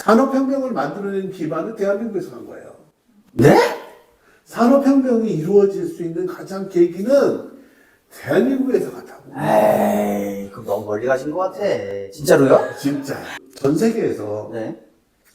산업혁명을 만들어낸 기반은 대한민국에서 한 거예요. 네? 산업혁명이 이루어질 수 있는 가장 계기는 대한민국에서 갔다고. 에이, 그럼 너무 멀리 가신 것 같아. 진짜로요? 진짜. 전 세계에서 네.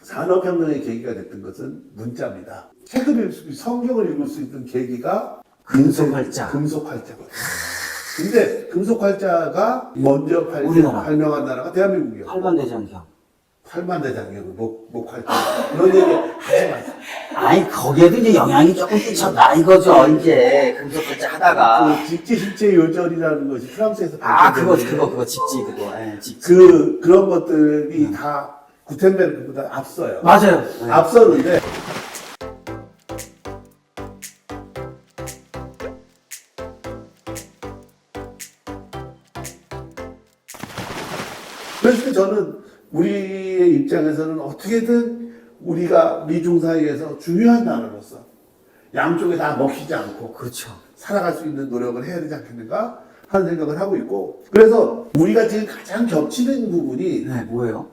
산업혁명의 계기가 됐던 것은 문자입니다. 책을 성경을 읽을 수 있는 계기가 금속활자. 금속활자거든요. 근데 금속활자가 먼저 우리나라. 발명한 나라가 대한민국이에요. 팔만대장경. 팔만대장경, 목활자. 그런 얘기 하지 마세요. 아니, 거기에도 이제 영향이 조금 끼쳤다 이거죠, 이제. 금속활자 하다가. 그 직지실제 요절이라는 것이 프랑스에서 아, 그거, 발견됐는데 집지, 그거. 예, 집지. 그런 것들이 다 구텐베르크보다 앞서요. 맞아요. 네. 앞서는데 그래서 저는 우리의 입장에서는 어떻게든 우리가 미중 사이에서 중요한 나라로서 양쪽에 다 먹히지 않고 그렇죠. 살아갈 수 있는 노력을 해야 되지 않겠는가 하는 생각을 하고 있고, 그래서 우리가 지금 가장 겹치는 부분이 네, 뭐예요?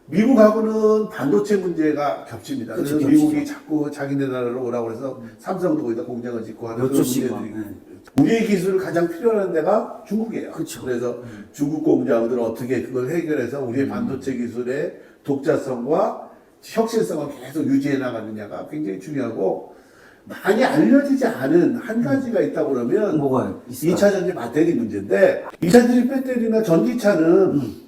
미국하고는 반도체 문제가 겹칩니다. 그렇죠, 그래서 겹치죠. 미국이 자꾸 자기네 나라로 오라고 해서 삼성도 거기다 공장을 짓고 하는 몇 그런 조씩 문제들이 막, 네. 우리의 기술을 가장 필요한 데가 중국이에요. 그렇죠. 그래서 중국 공장들은 어떻게 그걸 해결해서 우리의 반도체 기술의 독자성과 혁신성을 계속 유지해 나가느냐가 굉장히 중요하고, 많이 알려지지 않은 한 가지가 있다고 그러면 뭐가요? 있을까요? 2차 전지 배터리 문제인데, 2차 전지 배터리나 전기차는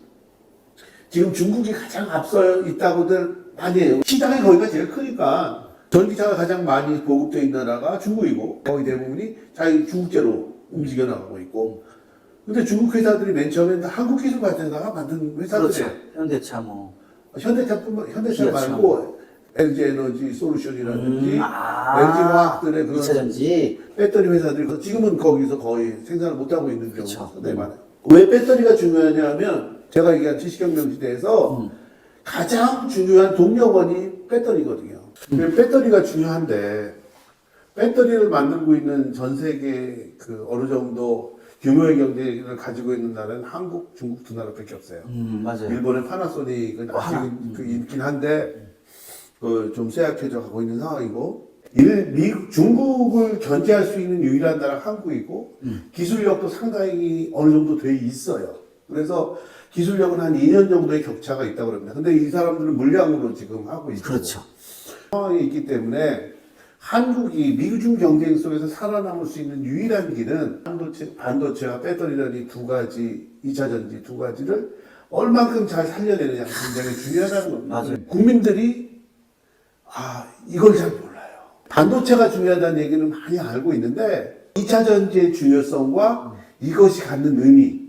지금 중국이 가장 앞서 있다고들 많이 해요. 시장이 거기가 제일 크니까 전기차가 가장 많이 보급되어 있는 나라가 중국이고, 거의 대부분이 자기 중국제로 움직여 나가고 있고, 근데 중국 회사들이 맨 처음에 한국 기술 발전사가 만든 회사들이에요. 그렇죠. 현대차 뭐. 현대차 기아차. 말고 LG 에너지 솔루션이라든지 LG 아, 화학들의 그런 2차 전지. 배터리 회사들이 지금은 거기서 거의 생산을 못 하고 있는 그쵸. 경우가 상당히 많아요. 왜 배터리가 중요하냐면 제가 얘기한 지식혁명 시대에서 가장 중요한 동력원이 배터리거든요. 배터리가 중요한데, 배터리를 만들고 있는 전 세계 그 어느 정도 규모의 경제를 가지고 있는 나라는 한국, 중국 두 나라밖에 없어요. 맞아요. 일본의 파나소닉은 아직은 그 있긴 한데 좀 쇠약해져 가고 있는 상황이고, 미국, 중국을 견제할 수 있는 유일한 나라가 한국이고, 기술력도 상당히 어느 정도 돼 있어요. 그래서 기술력은 한 2년 정도의 격차가 있다고 합니다. 근데 이 사람들은 물량으로 지금 하고 있고. 그렇죠. 상황이 있기 때문에 한국이 미중 경쟁 속에서 살아남을 수 있는 유일한 길은 반도체와 배터리라는 이 두 가지, 2차 전지 두 가지를 얼만큼 잘 살려내느냐가 굉장히 중요하다는 겁니다. 맞아요. 국민들이 이걸 잘 몰라요. 반도체가 중요하다는 얘기는 많이 알고 있는데 2차 전지의 중요성과 이것이 갖는 의미.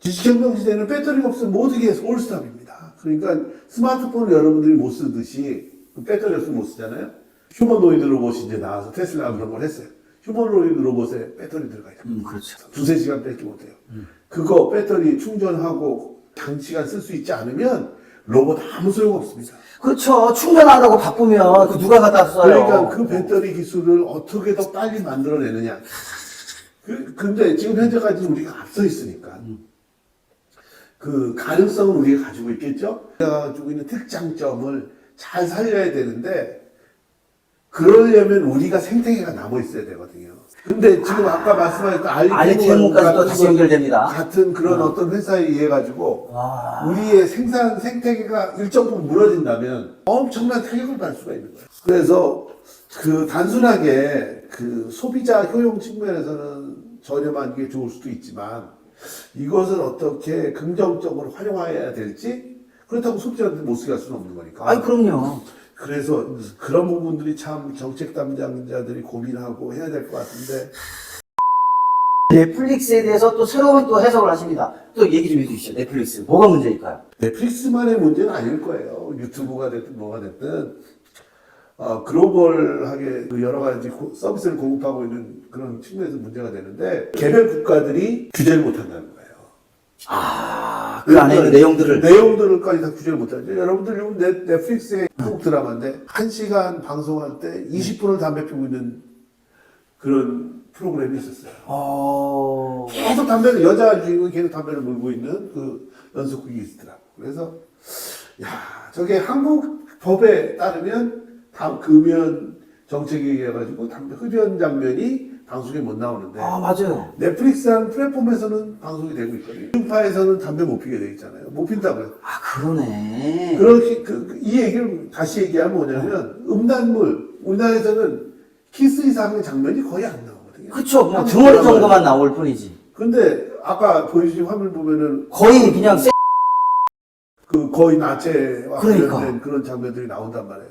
지식혁명 시대는 배터리가 없으면 모든 게 올스탑입니다. 그러니까 스마트폰을 여러분들이 못 쓰듯이 배터리 없으면 못 쓰잖아요. 휴머노이드 로봇이 이제 나와서 테슬라가 그런 걸 했어요. 휴머노이드 로봇에 배터리 들어가 있어요. 그렇죠. 두세 시간 뺏기 못해요. 그거 배터리 충전하고 장시간 쓸 수 있지 않으면 로봇 아무 소용 없습니다. 그렇죠. 충전하라고 바쁘면 그 누가 갖다 써요. 그러니까 그 배터리 기술을 어떻게 더 빨리 만들어내느냐. 근데 지금 현재까지 우리가 앞서 있으니까 그 가능성은 우리가 가지고 있겠죠? 우리가 가지고 있는 특장점을 잘 살려야 되는데, 그러려면 우리가 생태계가 남아 있어야 되거든요. 근데 지금 아까 말씀하셨던 알리테모까지 또 다시 연결됩니다. 같은 그런 어떤 회사에 의해 가지고 우리의 생산 생태계가 일정 부분 무너진다면 엄청난 타격을 받을 수가 있는 거예요. 그래서 그 단순하게 그 소비자 효용 측면에서는 저렴한 게 좋을 수도 있지만, 이것을 어떻게 긍정적으로 활용해야 될지, 그렇다고 소비자한테 못 쓰게 할 수는 없는 거니까. 아니, 그럼요. 그래서 그런 부분들이 참 정책 담당자들이 고민하고 해야 될 것 같은데. 넷플릭스에 대해서 또 새로운 또 해석을 하십니다. 또 얘기 좀 해주시죠. 넷플릭스. 뭐가 문제일까요? 넷플릭스만의 문제는 아닐 거예요. 유튜브가 됐든 뭐가 됐든. 글로벌하게 그 여러 가지 서비스를 공급하고 있는 그런 측면에서 문제가 되는데, 개별 국가들이 규제를 못 한다는 거예요. 그 안에 있는 내용들까지 다 규제를 못 하죠. 여러분들 넷플릭스의 한국 드라마인데 1시간 방송할 때 20분을 담배 피우고 있는 그런 프로그램이 있었어요. 계속 담배를, 여자 주인공이 계속 담배를 물고 있는 그 연속극이 있더라고. 그래서 저게 한국 법에 따르면 금연 정책에 의해 가지고 담배 흡연 장면이 방송에 못 나오는데 아, 맞아요. 넷플릭스라는 플랫폼에서는 방송이 되고 있거든요. 중파에서는 담배 못 피게 돼 있잖아요. 못 핀다고요. 아, 그러네. 이 얘기를 다시 얘기하면 뭐냐면 음란물 우리나라에서는 키스 이상의 장면이 거의 안 나오거든요. 그쵸. 뭐 등어리 정도만 나올 뿐이지. 근데 아까 보여주신 화면 보면은 거의 그냥 거의 나체와 그러니까. 관련된 그런 장면들이 나온단 말이에요.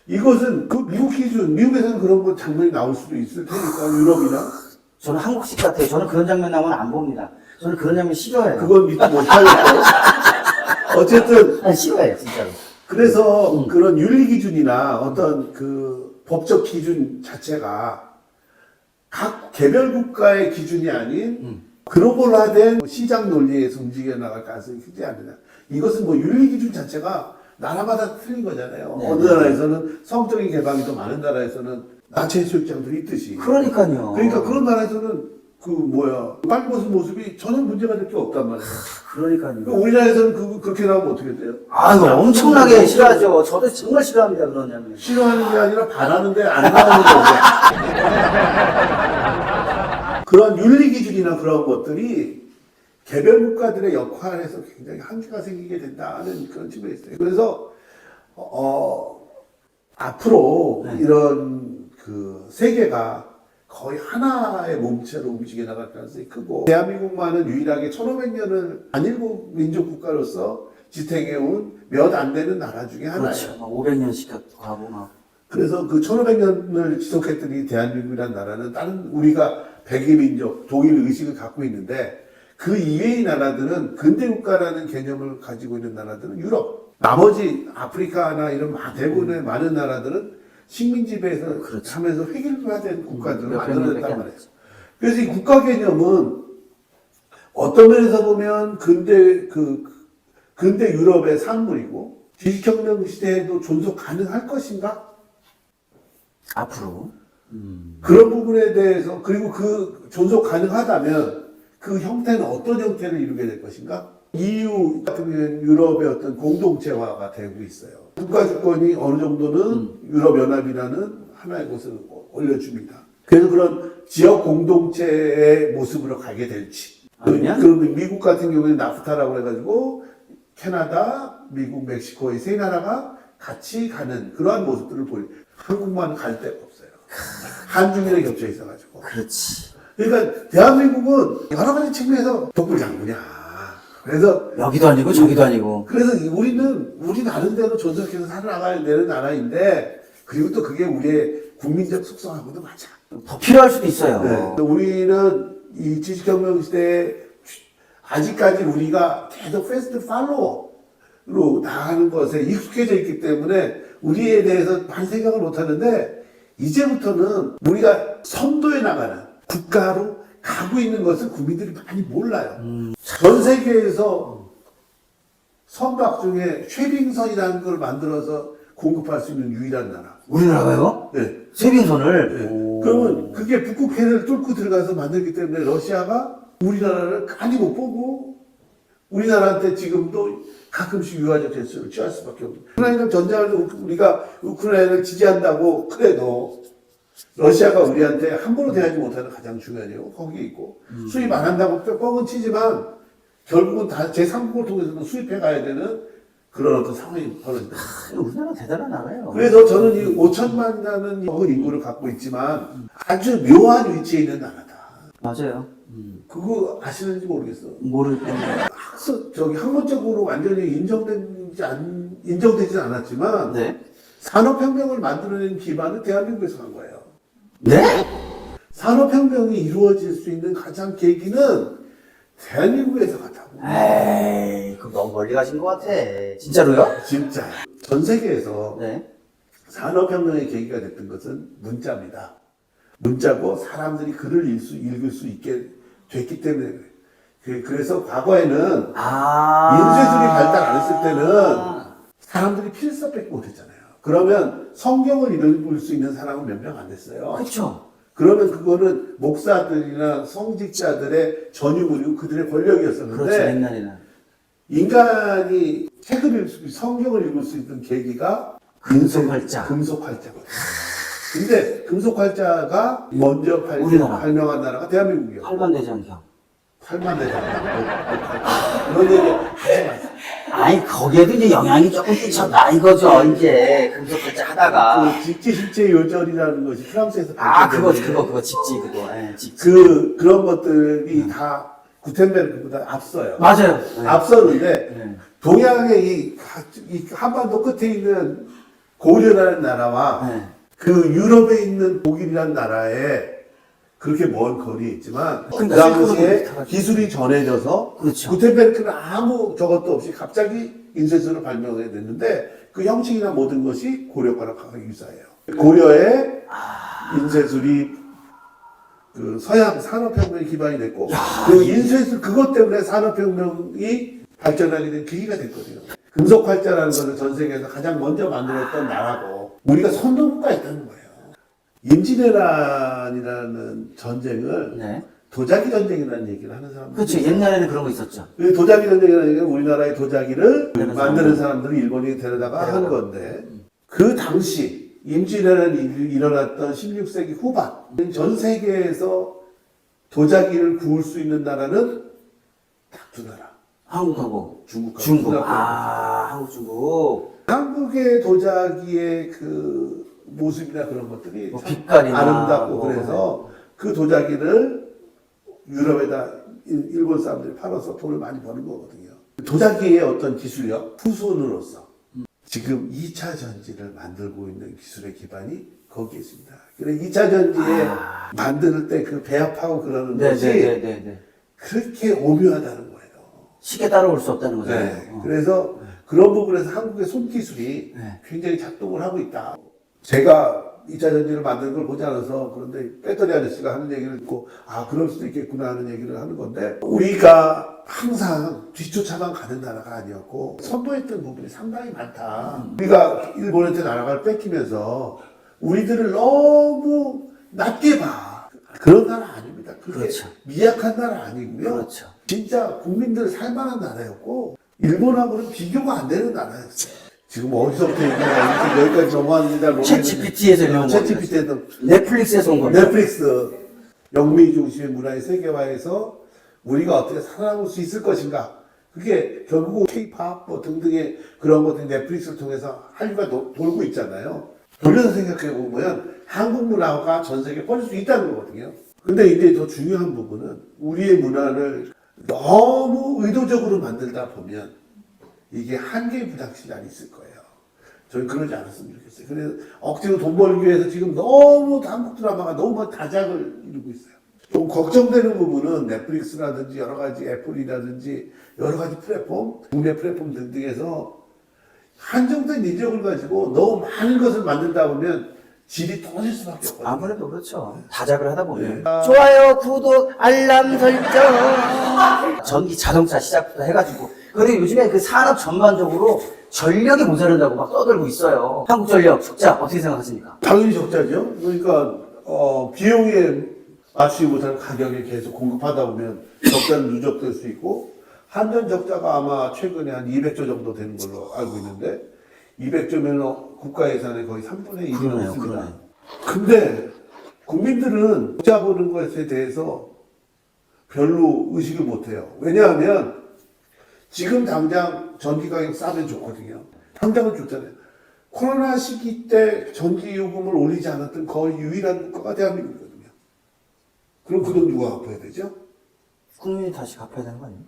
이것은 그 미국 기준, 미국에서는 그런 거 장면이 나올 수도 있을 테니까 유럽이나 저는 한국식 같아요. 저는 그런 장면 나오면 안 봅니다. 저는 그런 장면 싫어해요. 그건 믿지 못하겠고 어쨌든 아니, 싫어해요, 진짜로. 그래서 그런 윤리 기준이나 어떤 그 법적 기준 자체가 각 개별 국가의 기준이 아닌 글로벌화된 시장 논리에서 움직여 나갈 가능성이 크지 않느냐. 이것은 뭐 윤리 기준 자체가 나라마다 틀린 거잖아요. 네, 어느 네. 나라에서는 성적인 개방이 더 많은 나라에서는 나체 해수욕장들이 있듯이. 그러니까요. 그러니까 그런 나라에서는 빨리 벗은 모습이 전혀 문제가 될 게 없단 말이에요. 그러니까요. 그러니까 우리나라에서는 그렇게 나오면 어떻게 돼요? 아, 이거 엄청나게 싫어하죠. 저도 정말 싫어합니다, 그런 장면. 싫어하는 게 아니라 바라는데 안 나오는 거죠. 그런 윤리 기준이나 그런 것들이 개별 국가들의 역할에서 굉장히 한계가 생기게 된다는 그런 측면이 있어요. 그래서 앞으로 네. 이런 그 세계가 거의 하나의 몸체로 움직여 나갈 가능성이 크고 대한민국만은 유일하게 1500년을 단일국 민족 국가로서 지탱해온 몇 안 되는 나라 중에 하나예요. 그렇죠. 막 500년씩 가고 막. 그래서 그 1500년을 지속했던 이 대한민국이라는 나라는 다른 우리가 백이민족, 동일 의식을 갖고 있는데 그 이외의 나라들은 근대국가라는 개념을 가지고 있는 나라들은 유럽, 나머지 아프리카나 이런 대부분의 많은 나라들은 식민 지배에서 그렇죠. 하면서 획일화된 국가들을 몇백 만들어냈단 년밖에 안 말이에요. 그래서 이 국가 개념은 어떤 면에서 보면 근대 유럽의 산물이고 지식혁명 시대에도 존속 가능할 것인가? 앞으로. 그런 부분에 대해서 그리고 그 존속 가능하다면 그 형태는 어떤 형태를 이루게 될 것인가? EU 같은 경우는 유럽의 어떤 공동체화가 되고 있어요. 국가 주권이 어느 정도는 유럽연합이라는 하나의 곳을 올려줍니다. 그래서 그런 지역 공동체의 모습으로 가게 될지. 아니면? 그러면 미국 같은 경우에는 나프타라고 해가지고 캐나다, 미국, 멕시코의 세 나라가 같이 가는 그러한 모습들을 한국만 갈 데가 없어요. 한중일에 겹쳐 있어가지고. 그렇지. 그러니까 대한민국은 여러 가지 측면에서 독불장군이야. 그래서 여기도 아니고 저기도 아니고. 그래서 우리 나름대로 존속해서 살아나가야 되는 나라인데 그리고 또 그게 우리의 국민적 속성하고도 맞아. 더 필요할 수도 있어요. 네. 우리는 이 지식혁명 시대에 아직까지 우리가 계속 패스트 팔로우로 나가는 것에 익숙해져 있기 때문에 우리에 대해서 많이 생각을 못 하는데 이제부터는 우리가 선도에 나가는 국가로 가고 있는 것을 국민들이 많이 몰라요. 전 세계에서 선박 중에 쉐빙선이라는 걸 만들어서 공급할 수 있는 유일한 나라. 우리나라가요? 네. 세빙선을? 네. 그러면 그게 북극해를 뚫고 들어가서 만들기 때문에 러시아가 우리나라를 많이 못 보고 우리나라한테 지금도 가끔씩 유화적 대수를 취할 수밖에 없는. 우크라이나 전쟁을 우리가 우크라이나를 지지한다고 그래도 러시아가 우리한테 함부로 대하지 못하는 가장 중요한 이유가 거기에 있고 수입 안 한다고 뻥은 치지만 결국은 다 제3국을 통해서도 수입해 가야 되는 그런 어떤 상황이 벌어진다. 우리나라 대단한 나라예요. 그래서 저는 이 5천만이라는 적은 인구를 갖고 있지만 아주 묘한 위치에 있는 나라다. 맞아요. 그거 아시는지 모르겠어. 모르겠네. 학문적으로 완전히 인정되진 않았지만 네? 산업혁명을 만들어낸 기반은 대한민국에서 한 거예요. 네? 산업혁명이 이루어질 수 있는 가장 계기는 대한민국에서 갔다고. 에이, 그럼 너무 멀리 가신 것 같아. 진짜로요? 진짜. 전 세계에서 네. 산업혁명의 계기가 됐던 것은 문자입니다. 문자고 사람들이 글을 읽을 수 있게 됐기 때문에 그래서 과거에는 인쇄술이 발달 안 했을 때는 사람들이 필사밖에 못했잖아요. 그러면 성경을 읽을 수 있는 사람은 몇 명 안 됐어요. 그렇죠. 그러면 그거는 목사들이나 성직자들의 전유물이고 그들의 권력이었었는데 그렇죠, 옛날에는. 인간이 책을 읽을 성경을 읽을 수 있는 계기가 금속활자. 금속활자거든요. 근데 금속활자가 먼저 우리나라. 발명한 나라가 대한민국이에요. 팔만대장경. 8만 대장. 그런 얘기 하지 마세요. 아니 거기에도 이제 영향이 조금 끼쳤다 이거죠. 이제 금속활자 하다가. 그 직지실제 요절이라는 것이 프랑스에서 아 그거 발견됐는데 직지 그거. 예, 직지. 그런 것들이 다 구텐베르크보다 앞서요. 맞아요. 네. 앞서는데 네. 동양의 이 한반도 끝에 있는 고려라는 나라와 네. 그 유럽에 있는 독일이라는 나라에 그렇게 먼 거리에 있지만 그 그러니까 당시에 실크로드 기술이 전해져서 그렇죠. 구텐베르크는 아무 저것도 없이 갑자기 인쇄술을 발명해 냈는데 그 형식이나 모든 것이 고려과랑 가장 유사해요. 고려의 인쇄술이 그 서양 산업혁명의 기반이 됐고 그 인쇄술 그것 때문에 산업혁명이 발전하게 된 계기가 됐거든요. 금속활자라는 것을 전 세계에서 가장 먼저 만들었던 나라고 우리가 선도국가에 있다는 거예요. 임진왜란이라는 전쟁을 네. 도자기 전쟁이라는 얘기를 하는 사람들. 그렇죠. 옛날에는 그런 거 있었죠. 그 도자기 전쟁이라는 얘기는 우리나라의 도자기를 만드는 만드는 사람들을 일본이 데려다가 한 건데 그 당시 임진왜란이 일어났던 16세기 후반 전 세계에서 도자기를 구울 수 있는 나라는 딱 두 나라. 한국하고 중국하고 중국. 중국하고. 한국 중국. 한국의 도자기의 그 모습이나 그런 것들이 뭐 참 빛깔이나 아름답고 뭐. 그래서 그 도자기를 유럽에다 일본 사람들이 팔아서 돈을 많이 버는 거거든요. 도자기의 어떤 기술력, 후손으로서 지금 2차 전지를 만들고 있는 기술의 기반이 거기에 있습니다. 그래서 2차 전지에 만들 때 그 배합하고 그러는 것이 네네네네. 그렇게 오묘하다는 거예요. 시계 따라올 수 없다는 거잖아요. 네. 그래서 그런 부분에서 한국의 손기술이 네. 굉장히 작동을 하고 있다. 제가 2차 전지를 만드는 걸 보지 않아서 그런데 배터리 아저씨가 하는 얘기를 듣고 아 그럴 수도 있겠구나 하는 얘기를 하는 건데 우리가 항상 뒤쫓아만 가는 나라가 아니었고 선도했던 부분이 상당히 많다. 우리가 일본한테 나라를 뺏기면서 우리들을 너무 낮게 봐. 그런 나라 아닙니다. 그렇게 그렇죠. 미약한 나라 아니고요. 그렇죠. 진짜 국민들 살만한 나라였고 일본하고는 비교가 안 되는 나라였어요. 지금 어디서부터 얘기하는지 여기까지 넘어왔는지 잘 모르겠는데 챗GPT에서 이런 거. 챗GPT에서 넷플릭스에서 온 거죠. 넷플릭스 영미 중심의 문화의 세계화에서 우리가 어떻게 살아남을 수 있을 것인가 그게 결국 K-팝 뭐 등등의 그런 것들이 넷플릭스를 통해서 한류가 돌고 있잖아요. 돌려서 생각해 보면 한국 문화가 전 세계에 퍼질 수 있다는 거거든요. 근데 이제 더 중요한 부분은 우리의 문화를 너무 의도적으로 만들다 보면 이게 한계의 부닥치날이 있을 거예요. 저는 그러지 않았으면 좋겠어요. 그래서 억지로 돈 벌기 위해서 지금 너무 한국 드라마가 너무 다작을 이루고 있어요. 좀 걱정되는 부분은 넷플릭스라든지 여러 가지 애플이라든지 여러 가지 플랫폼, 국내 플랫폼 등등에서 한정된 인력을 가지고 너무 많은 것을 만들다 보면 질이 떨어질 수밖에 없거든요. 아무래도 그렇죠. 다작을 하다 보면. 네. 좋아요, 구독, 알람 설정. 전기 자동차 시작부터 해가지고. 그리고 요즘에 그 산업 전반적으로 전력이 모자란다고 막 떠들고 있어요. 한국전력 적자 어떻게 생각하십니까? 당연히 적자죠. 그러니까 비용에 맞추지 못하는 가격에 계속 공급하다 보면 적자는 누적될 수 있고 한전 적자가 아마 최근에 한 200조 정도 되는 걸로 알고 있는데 200조면 국가 예산의 거의 3분의 1이 그러네요, 넘습니다. 그러네요. 근데 국민들은 적자 보는 것에 대해서 별로 의식을 못해요. 왜냐하면 지금 당장 전기 가격 싸면 좋거든요. 당장은 좋잖아요. 코로나 시기 때 전기 요금을 올리지 않았던 거의 유일한 국가가 대한민국이거든요. 그럼 그 돈 누가 갚아야 되죠? 국민이 다시 갚아야 되는 거 아니에요?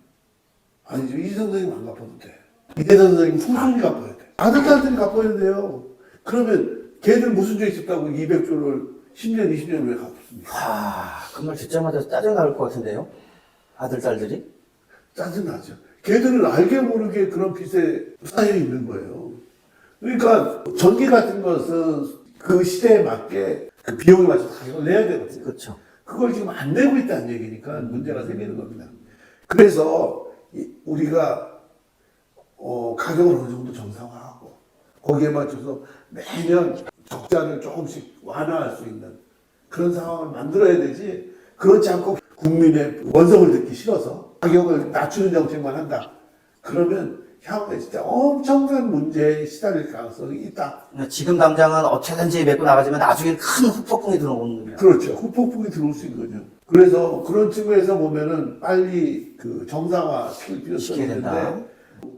아니죠. 이 선생님 안 갚아도 돼. 이대선 선생님 풍선이 갚아야 돼. 아들들한테 갚아야 돼요. 그러면 걔들 무슨 죄 있었다고 200조를 10년, 20년 왜 갚습니까? 그 말 듣자마자 짜증 나올 것 같은데요? 아들, 딸들이? 짜증나죠. 걔들은 알게 모르게 그런 빚에 쌓여 있는 거예요. 그러니까 전기 같은 것은 그 시대에 맞게 그 비용에 맞춰서 가격을 내야 되거든요. 그렇죠. 그걸 지금 안 내고 있다는 얘기니까 문제가 생기는 겁니다. 그래서 우리가 가격을 어느 정도 정상화하고 거기에 맞춰서 매년 적자를 조금씩 완화할 수 있는 그런 상황을 만들어야 되지 그렇지 않고 국민의 원성을 듣기 싫어서 가격을 낮추는 정책만 한다. 그러면 향후에 진짜 엄청난 문제에 시달릴 가능성이 있다. 지금 당장은 어떻게든지 메고 나가지만 나중에 큰 후폭풍이 들어오는 거예요. 그렇죠. 후폭풍이 들어올 수 있는 거죠. 그래서 그런 측면에서 보면은 빨리 그 정상화 시킬 필요성이 시켜야 된다. 있는데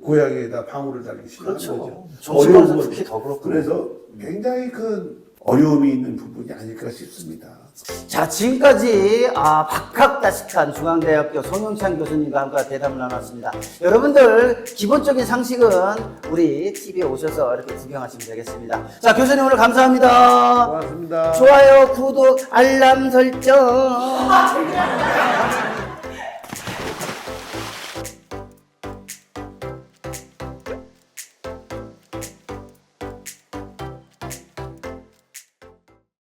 고향에다 방울을 달기 싫어하는 그렇죠. 거죠. 정치권에서 어려운 특히 더 그렇고. 그래서 굉장히 큰 어려움이 있는 부분이 아닐까 싶습니다. 자, 지금까지 박학다식한 중앙대학교 송영찬 교수님과 함께 대담을 나눴습니다. 여러분들 기본적인 상식은 우리 TV에 오셔서 이렇게 구경하시면 되겠습니다. 자, 교수님 오늘 감사합니다. 고맙습니다. 좋아요, 구독, 알람 설정.